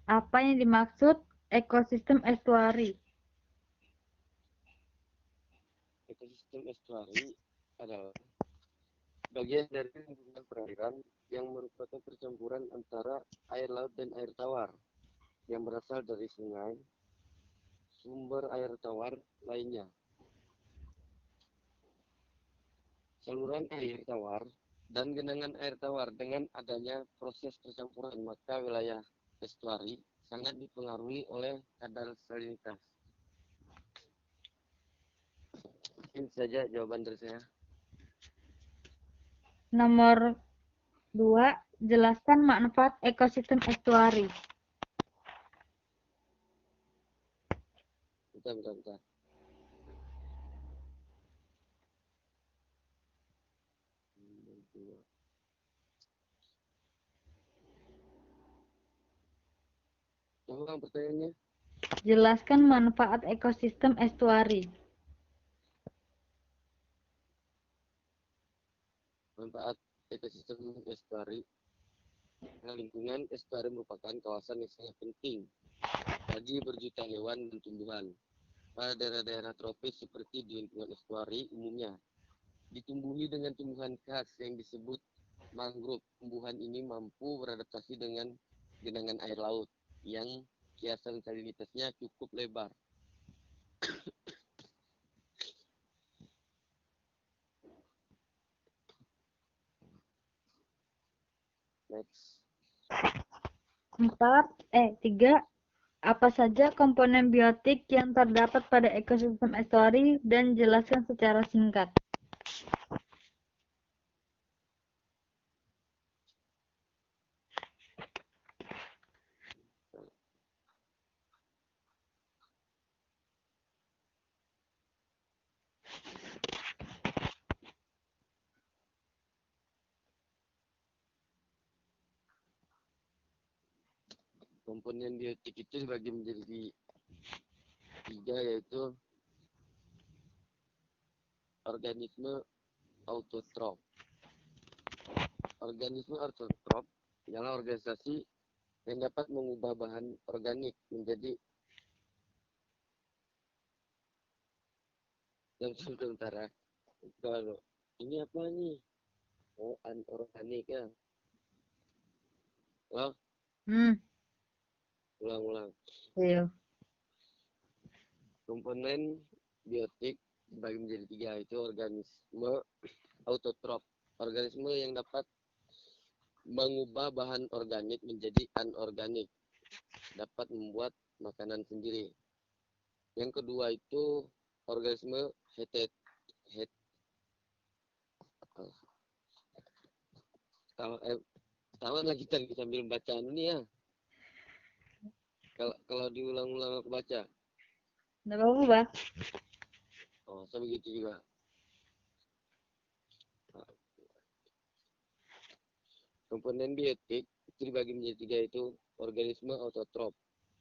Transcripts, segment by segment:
Apa yang dimaksud ekosistem estuari? Ekosistem estuari adalah bagian dari lingkungan perairan yang merupakan percampuran antara air laut dan air tawar yang berasal dari sungai, sumber air tawar lainnya, saluran air tawar, dan genangan air tawar. Dengan adanya proses percampuran, maka wilayah estuari sangat dipengaruhi oleh kadar salinitas. Ini saja jawaban dari saya. Nomor 2, jelaskan manfaat ekosistem estuari. Bentar. Ulang pertanyaannya. Jelaskan manfaat ekosistem estuari. Manfaat ekosistem estuari. Nah, lingkungan estuari merupakan kawasan yang sangat penting bagi berjuta hewan dan tumbuhan. Pada daerah-daerah tropis seperti di lingkungan estuari umumnya ditumbuhi dengan tumbuhan khas yang disebut mangrove. Tumbuhan ini mampu beradaptasi dengan genangan air laut yang kiasan salinitasnya cukup lebar. Next. 3. Apa saja komponen biotik yang terdapat pada ekosistem estuari dan jelaskan secara singkat. Komponen biotik itu dibagi menjadi 3, yaitu organisme autotrof. Organisme autotrof ialah organisasi yang dapat mengubah bahan organik menjadi sementara. Kalau ini apa nih? Oh, anorganik ya. Well, ulang. Ayo. Komponen biotik dibagi menjadi 3, yaitu organisme autotrof. Organisme yang dapat mengubah bahan organik menjadi anorganik, dapat membuat makanan sendiri. Yang kedua itu organisme tahu lagi tadi sambil bacaan ini ya. Kalau diulang-ulang aku baca. Nggak apa-apa. Oh, sama gitu juga. Komponen biotik itu dibagi menjadi 3, yaitu organisme autotrof.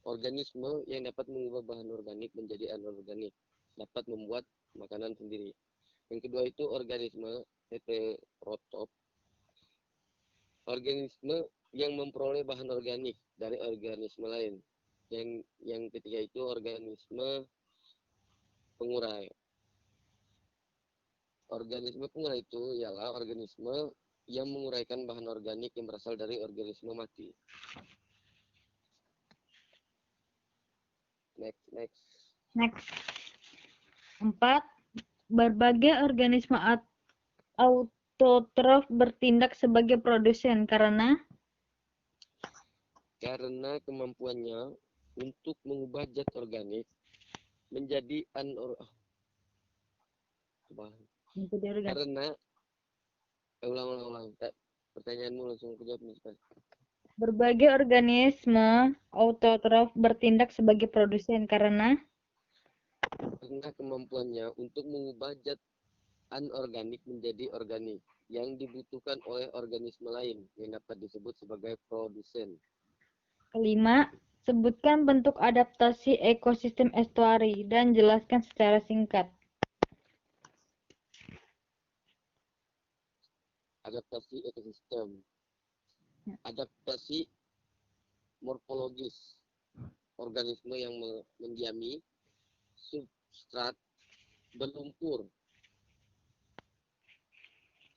Organisme yang dapat mengubah bahan organik menjadi anorganik, dapat membuat makanan sendiri. Yang kedua itu organisme heterotrof. Organisme yang memperoleh bahan organik dari organisme lain. Yang ketiga itu organisme pengurai. Organisme pengurai itu ialah organisme yang menguraikan bahan organik yang berasal dari organisme mati. Next. 4. Berbagai organisme autotrof bertindak sebagai produsen karena kemampuannya untuk mengubah zat organik menjadi karena ulang. Pertanyaanmu langsung aku jawab nih. Berbagai organisme autotrof bertindak sebagai produsen karena kemampuannya untuk mengubah zat anorganik menjadi organik yang dibutuhkan oleh organisme lain yang dapat disebut sebagai produsen. 5. Sebutkan bentuk adaptasi ekosistem estuari dan jelaskan secara singkat. Adaptasi ekosistem. Adaptasi morfologis. Organisme yang mendiami substrat berlumpur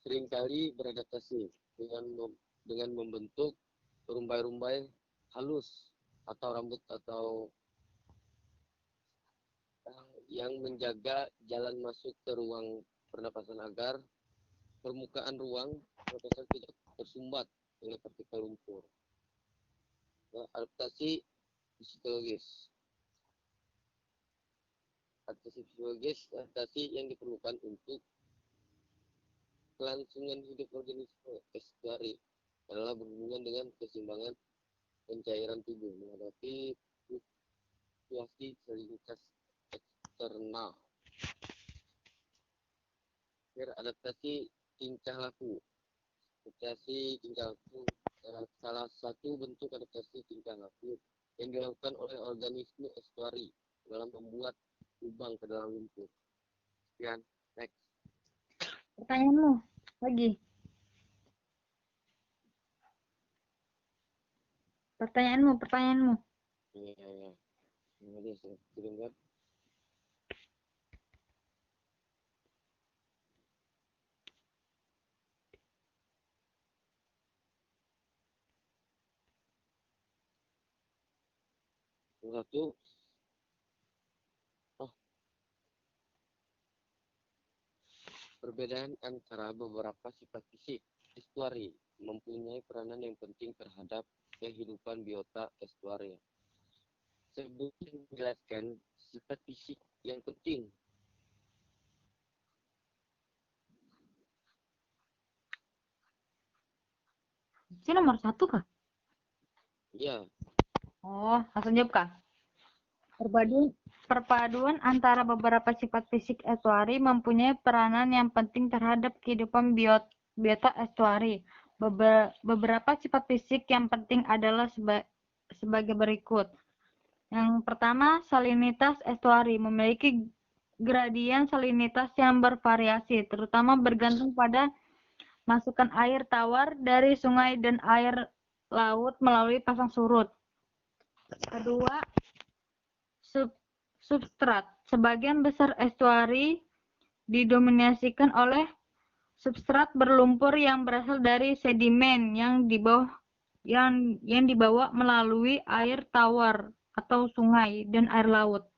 seringkali beradaptasi dengan membentuk rumbai-rumbai halus atau rambut atau yang menjaga jalan masuk ke ruang pernapasan agar permukaan ruang pernapasan tidak tersumbat oleh partikel lumpur. Nah, adaptasi psikologis. Adaptasi yang diperlukan untuk kelangsungan hidup organisme estuari adalah berhubungan dengan keseimbangan pencairan tubuh menghadapi fluktuasi salinitas eksternal. Adaptasi tingkah laku. Adaptasi tingkah laku salah satu bentuk adaptasi tingkah laku yang dilakukan oleh organisme estuari dalam membuat lubang ke dalam lumpur. Sekian, next. Pertanyaanmu lagi. Pertanyaanmu. Iya. Ini saya kirimkan. Satu. Perbedaan antara beberapa sifat fisik estuari mempunyai peranan yang penting terhadap kehidupan biota estuari. Sebelum menjelaskan sifat fisik yang penting, Ini nomor 1 kah? ya, Oh, langsung jawab kah? Perpaduan antara beberapa sifat fisik estuari mempunyai peranan yang penting terhadap kehidupan biota estuari. Beberapa sifat fisik yang penting adalah sebagai berikut. Yang pertama, salinitas estuari memiliki gradien salinitas yang bervariasi, terutama bergantung pada masukan air tawar dari sungai dan air laut melalui pasang surut. Kedua, substrat. Sebagian besar estuari didominasikan oleh substrat berlumpur yang berasal dari sedimen yang dibawa melalui air tawar atau sungai dan air laut.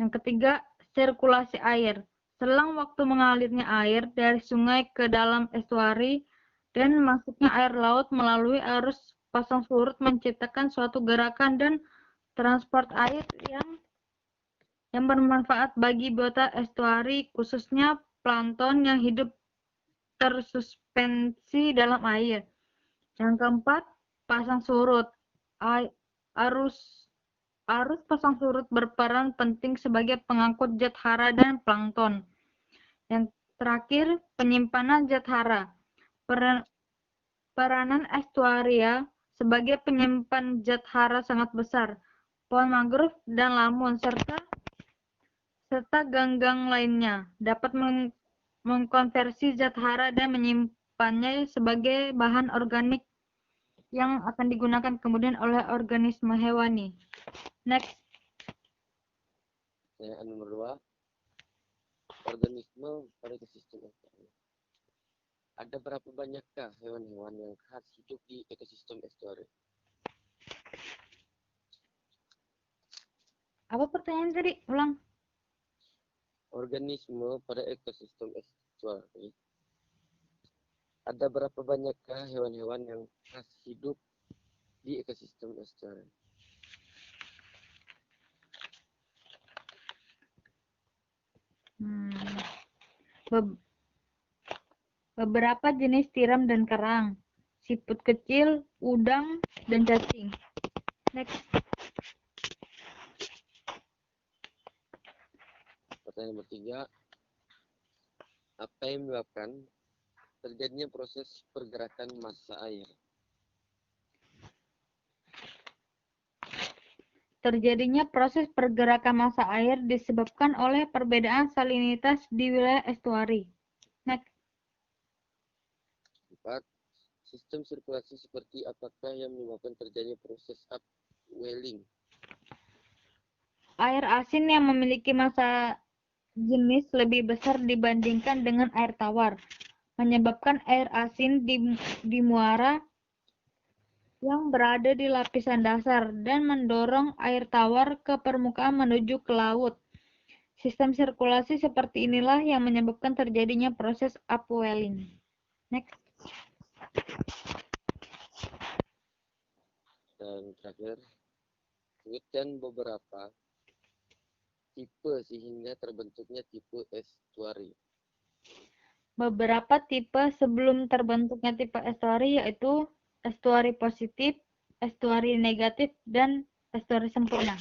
Yang ketiga, sirkulasi air. Selang waktu mengalirnya air dari sungai ke dalam estuari dan masuknya air laut melalui arus pasang surut menciptakan suatu gerakan dan transport air yang bermanfaat bagi biota estuari, khususnya plankton yang hidup tersuspensi dalam air. Yang keempat, pasang surut. Arus pasang surut berperan penting sebagai pengangkut zat hara dan plankton. Yang terakhir, penyimpanan zat hara. Peranan estuaria sebagai penyimpan zat hara sangat besar. Pohon mangrove dan lamun serta ganggang lainnya dapat mengkonversi zat hara dan menyimpannya sebagai bahan organik yang akan digunakan kemudian oleh organisme hewani. Next. Nomor 2. Organisme pada ekosistem estuari. Ada berapa banyakkah hewan-hewan yang khas hidup di ekosistem estuari? Apa pertanyaan tadi? Ulang. Organisme pada ekosistem estuari. Ada berapa banyakkah hewan-hewan yang khas hidup di ekosistem estuari? Beberapa jenis tiram dan kerang, siput kecil, udang, dan cacing. Next. Pertanyaan nomor 3. Apa yang menyebabkan terjadinya proses pergerakan massa air? Terjadinya proses pergerakan massa air disebabkan oleh perbedaan salinitas di wilayah estuari. Next. 4. Sistem sirkulasi seperti apakah yang menyebabkan terjadinya proses upwelling? Air asin yang memiliki massa jenis lebih besar dibandingkan dengan air tawar, menyebabkan air asin di muara yang berada di lapisan dasar dan mendorong air tawar ke permukaan menuju ke laut. Sistem sirkulasi seperti inilah yang menyebabkan terjadinya proses upwelling. Next. Dan terakhir, sebutkan beberapa tipe sehingga terbentuknya tipe estuari. Beberapa tipe sebelum terbentuknya tipe estuari yaitu estuari positif, estuari negatif, dan estuari sempurna.